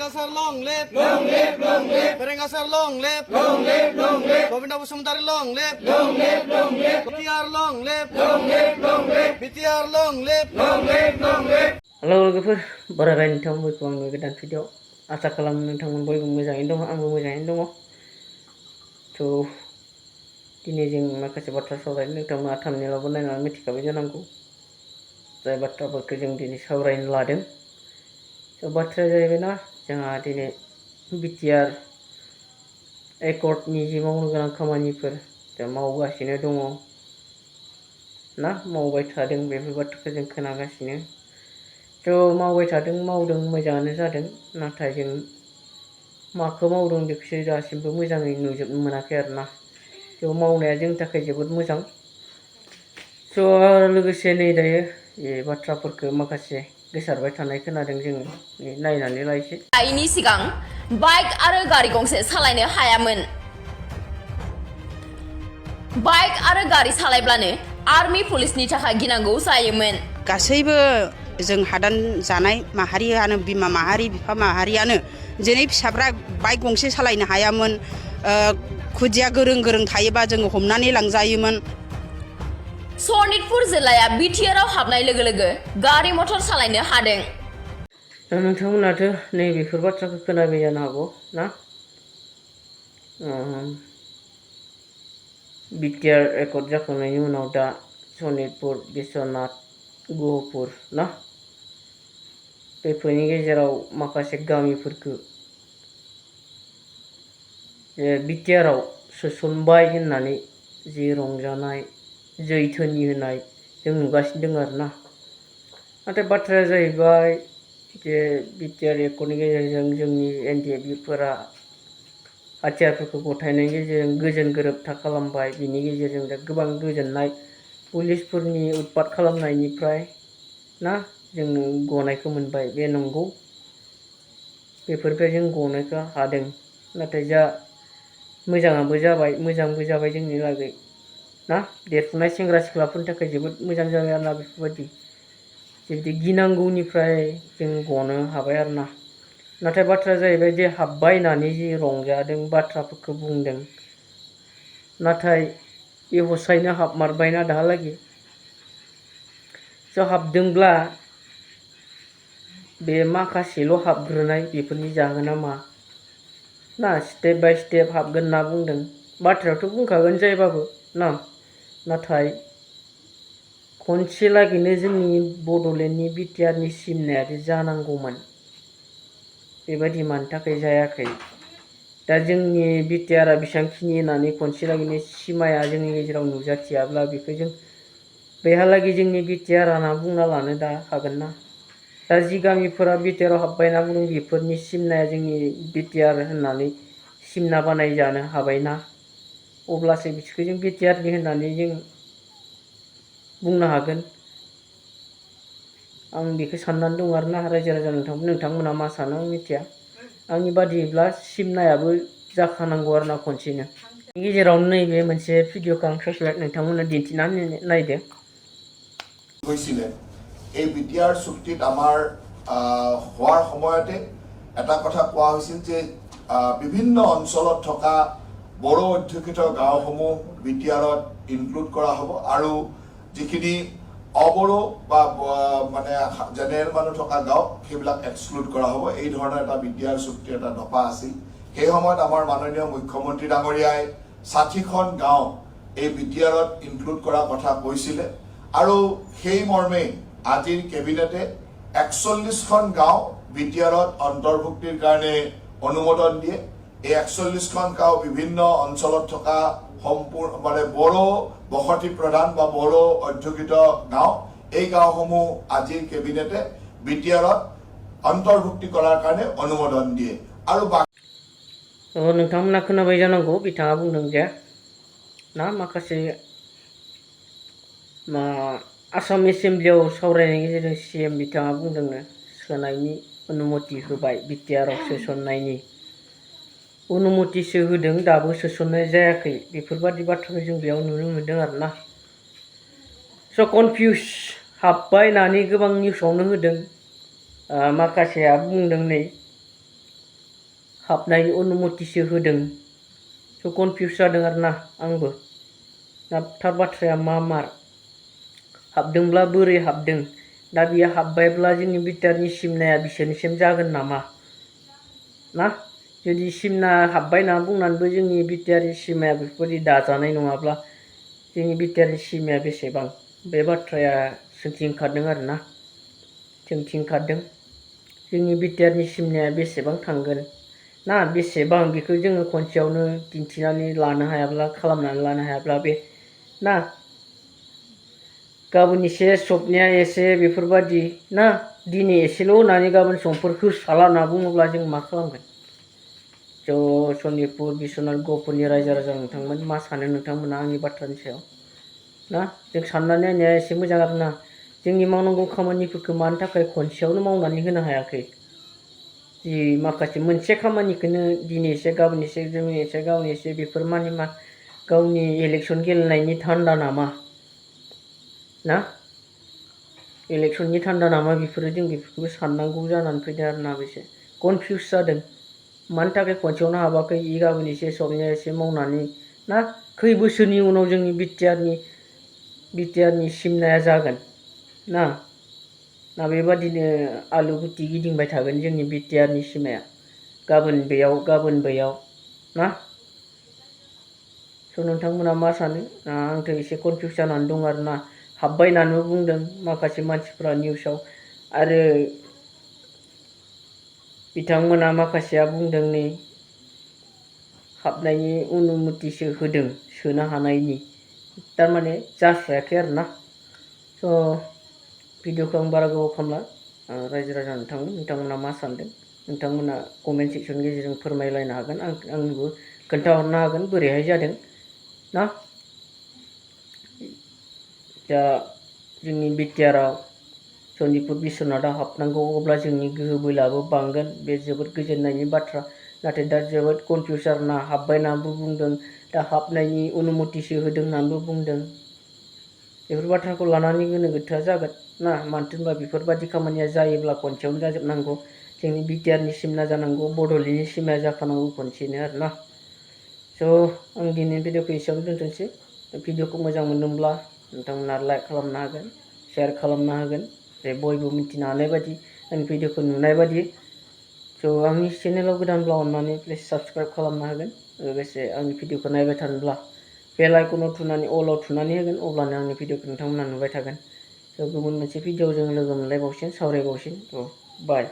Ferengasar long live, long live, long live. Ferengasar long live, long live, long live. Govinda Basumadari long live, long live, long live. BTR long live, long live, long live. BTR long live, long live, long live. Halo logoफोर बरायबाय नोंथां बयबो आंनि गोदान video आसा खालामो नोंथांमोन बयबो मोजाङैनो दङ आंबो मोजाङैनो दङ थ' दिनै जों माखासे बाथ्रा सावरायनो नोंथांमोना थाम्बनेइलावबो नायनानै मिथिखाबाय जानांगौ जाय बाथ्राफोरखौ जों दिनै सावरायनो लादों थ' बाथ्राया जाहैबायना जोंहा दिनै बिटिआर एकर्डनि जि मावनो गोनां खामानिफोर दा मावगासिनो दङ ना मावबाय थादों बेफोर बाथ्राखौ जों खोनागासिनो थ' मावबाय थादों मावदों मोजाङानो जादों नाथाय जों माखौ मावदों बेखौसो दासिमबो मोजाङै नुजोबनो मोनाखै आरोना थ' मावनाया जोंनि थाखाय जोबोद मोजां थ' लोगोसे नै दायो बे बाथ्राफोरखौ माखासे गोसारबाय थानाय खोनादों जों नायनानै लायसै आइनि सिगां बाइक आरो गारि गंसे सालायनो हायामोन बाइक आरो गारि सालायब्लानो आर्मी पुलिसनि थाखाय गिनांगौ जायोमोन गासैबो जों हादान जानाय माहारियानो बिमा माहारि बिफा माहारियानो जेरै फिसाफ्रा बाइक गंसे सालायनो हायामोन खुदिया गोरों गोरों थायोबा जों हमनानै लांजायोमोन सनितपुर जिल्लाया बिटिआरआव हाबनाय लोगो लोगो गारि मटर सालायनो हादों दा नोंथांमोनाथ' नैबेफोर बाथ्राखौ खोनाबाय जानो हागौ ना बिटिआर एकर्ड जाखांनायनि उनाव दा सनितपुर बिश्वनाथ गहपुर ना बेफोरनि गेजेराव माखासे गामिफोरखौ बिटिआरआव सोसनबाय होननानै जि रंजानाय जैथोनि होनाय जों नुगासिनो दं आरोना नाथाय बाथ्राया जाहैबाय जे बिटिआर एकर्डनि गेजेरजों जोंनि एनडिएफबिफोरा हाथियारफोरखौ गथायनायनि गेजेरजों गोजोन गोरोबथा खालामबाय बिनि गेजेरजों दा गोबां गोजोननाय पुलिसफोरनि उत्पात खालामनायनिफ्राय ना जों गनायखौ मोनबाय बे नंगौ बेफोरनिफ्राय जों गनायखौ हादों नाथाय जा मोजाङाबो जाबाय मोजांबो जाबाय जोंनि लागै ना देरफुनाय सेंग्रा सिख्लाफोरनि थाखाय जोबोद मोजां जाबाय आरोना बेफोरबायदि जुदि गिनांगौनिफ्राय जों गनो हाबाय आरोना नाथाय बाथ्राया जाहैबाय जे हाबबाय होननानै जि रंजादों बाथ्राफोरखौ बुंदों नाथाय बे हसायैनो हाबमारबायना दाहालागै स' हाबदोंब्ला बे माखासेल' हाबग्रोनाय बेफोरनि जाहोना मा ना स्टेप बाय स्टेप हाबगोन होनना बुंदों बाथ्रायावथ' बुंखागोन जायबाबो ना नाथाय खनसे लागैनो जोंनि बड'लेण्डनि बिटिआरनि सिमनायादि जानांगौमोन बेबायदि मानि थाखाय जायाखै दा जोंनि बिटिआरआ बेसेबांखिनि होननानै खनसे लागैनो सिमाया जोंनि गेजेराव नुजाथियाब्ला बेखौ जों बेहालागै जोंनि बिटिआर होनना बुंना लानो दा हागोन ना दा जि गामिफोरा बिटिआरआव हाबबाय होनना बुंदों बेफोरनि सिमनाया जोंनि बिटिआर होननानै सिमना बानायजानो हाबायना अब्लासो बिसोरखौ जों बिटिआरनि होननानै जों बुंनो हागोन आं बेखौ साननानै दं आरोना रायजो राजा नोंथांमोना मा सानो आं मिथिया आंनि बादिब्ला सिमनायाबो जाखानांगौ आरोना खनसेनो बेनि गेजेरावनो नैबे मोनसे भिडिअखौ आं ससे नोंथांमोननो दिन्थिनानै नायदो হৈছিলে এই বিটিআৰ চুক্তিত আমাৰ হোৱাৰ সময়তে এটা কথা কোৱা হৈছিল যে বিভিন্ন অঞ্চলত থকা বড়ো অধ্যুষিত গাঁওসমূহ বিটিআৰত ইনক্লুড কৰা হ'ব আৰু যিখিনি অবড়ো বা মানে জেনেৰেল মানুহ থকা গাঁও সেইবিলাক এক্সক্লুড কৰা হ'ব এই ধৰণৰ এটা বিটিআৰ চুক্তিৰ এটা দফা আছিল সেই সময়ত আমাৰ মাননীয় মুখ্যমন্ত্ৰী ডাঙৰীয়াই ৬০খন গাঁও এই বিটিআৰত ইনক্লুড কৰাৰ কথা কৈছিলে আৰু সেই মৰ্মে আজিৰ কেবিনেটে ৪১খন গাঁও বিটিআৰত অন্তৰ্ভুক্তিৰ কাৰণে অনুমোদন দিয়ে এই ৪১খন গাঁও বিভিন্ন অঞ্চলত থকা সম্পূৰ্ণ মানে বড়ো বসতি প্ৰধান বা বড়ো অধ্যুষিত গাঁও এই গাঁওসমূহ আজিৰ কেবিনেটে বিটিআৰত অন্তৰ্ভুক্তি কৰাৰ কাৰণে অনুমোদন দিয়ে আৰু नोंथांमोना खोनाबाय जानांगौ बिथाङा बुंदों जे ना माखासे आसाम एसेमब्लियाव सावरायनायनि गेजेरजों सिएम बिथाङा बुंदोंनो सोनायनि अनुमति होबाय बिटिआरआव सोसननायनि अनुमतिसो होदों दाबो सोसननाय जायाखै बेफोरबादि बाथ्राखौ जों बेयाव नुनो मोनदों आरोना स' कनफिउस हाबबाय होननानै गोबां निउसावनो होदों माखासेया बुंदों नै हाबनायनि अनुमतिसो होदों स' कनफिउस जादों आरोना आंबो दा थार बाथ्राया मा मार हाबदोंब्ला बोरै हाबदों दा बियो हाबबायब्ला जोंनि बिटिआरनि सिमनाया बिसोरनिसिम जागोन नामा ना जुदि सिमना हाबबाय होनना बुंनानैबो जोंनि बिटिआरनि सिमाया बेफोरबायदि दाजानाय नङाब्ला जोंनि बिटिआरनि सिमाया बेसेबां बे बाथ्राया सोंथि ओंखारदों आरोना सोंथि ओंखारदों जोंनि बिटिआरनि सिमनाया बेसेबां थांगोन ना बेसेबां बेखौ जोङो खनसेयावनो दिन्थिनानै लानो हायाब्ला खालामनानै लानो हायाब्ला बे ना गाबोन एसे सबनिया एसे बेफोरबादि ना दिनै एसेल' होनानै गाबोन समफोर होस्राला होनना बुङोब्ला जों मा खालामगोन ज' सनितपुर बिश्वनाथ गहपुरनि रायजो राजा नोंथांमोन मा सानो नोंथांमोना आंनि बाथ्रानि सायाव ना जों साननानै नायनाया एसे मोजां आरोना जोंनि मावनांगौ खामानिफोरखौ मानि थाखाय खनसेयावनो मावनानै होनो हायाखै जि माखासे मोनसे खामानिखौनो दिनै एसे गाबोन एसे दिनै एसे गाबोन एसे बेफोर मानि मा गावनि इलेक्सन गेलेनायनि धान्दा नामा ना इलेक्सननि धान्दा नामा बेफोरो जों बेफोरखौबो साननांगौ जानानै फैदों आरोना बेसे कनफिउस जादों मानि थाखाय खनसेयावनो हाबाखै गाबोन एसे सबनिया एसे मावनानै ना खै बोसोरनि उनाव जोंनि बिटिआरनि सिमनाया जागोन ना ना बेबादिनो आलु गुथि गिदिंबाय थागोन जोंनि बिटिआरनि सिमाया गाबोन बैयाव ना स' नोंथांमोना मा सानो आंथ' एसे कनफिउस जानानै दं आरोना हाबबाय होननानैबो बुंदों माखासे मानसिफ्रा निउसाव आरो बिथांमोना माखासेया बुंदों नै हाबनायनि अनुमतिसो होदों सोनो हानायनि थारमाने जास्रायाखै आरोना स' भिडिअखौ आं बारा गोबाव खालामला रायजो राजा नोंथांमोना मा सानदों नोंथांमोना कमेन्ट सेक्सननि गेजेरजों फोरमायलायनो हागोन आंनोबो खोन्थाहरनो हागोन बोरैहाय जादों ना दा जोंनि बिटिआराव सनितपुर बिश्वनाथआव हाबनांगौ अब्ला जोंनि गोहो बोलोआबो बांगोन बे जोबोद गोजोननायनि बाथ्रा नाथाय दा जोबोद कनफिउस आरोना हाबबाय होननानैबो बुंदों दा हाबनायनि अनुमतिसो होदों होननानैबो बुंदों बेफोर बाथ्राखौ लानानै गोनो गोथोआ जागोन ना मानो होनबा बेफोरबादि खामानिया जायोब्ला खनसेयावनो जाजोबनांगौ जोंनि बिटिआरनि सिमना जानांगौ बड'लेण्डनि सिमाया जाखानांगौ खनसेनो आरोना स' आं दिनै भिडिअखौ एसेयावनो दोनथ'नोसै भिडिअखौ मोजां मोनदोंब्ला नोंथांमोना लाइक खालामनो हागोन शेयार खालामनो हागोन जे बयबो मिथिनो हानाय बादि आंनि भिडिअखौ नुनाय बादि स' आंनि चेनेलाव गोदानब्ला अननानै प्लिज साबस्क्राइब खालामनो हागोन लोगोसे आंनि भिडिअखौ नायबाय थानोब्ला बेल आइकनाव थुनानै अलाव थुनानै होगोन अब्लानो आंनि भिडिअखौ नोंथांमोना नुबाय थागोन स' गुबुन मोनसे भिडिअजों लोगो मोनलायबावसिन सावरायबावसिन थ' बाय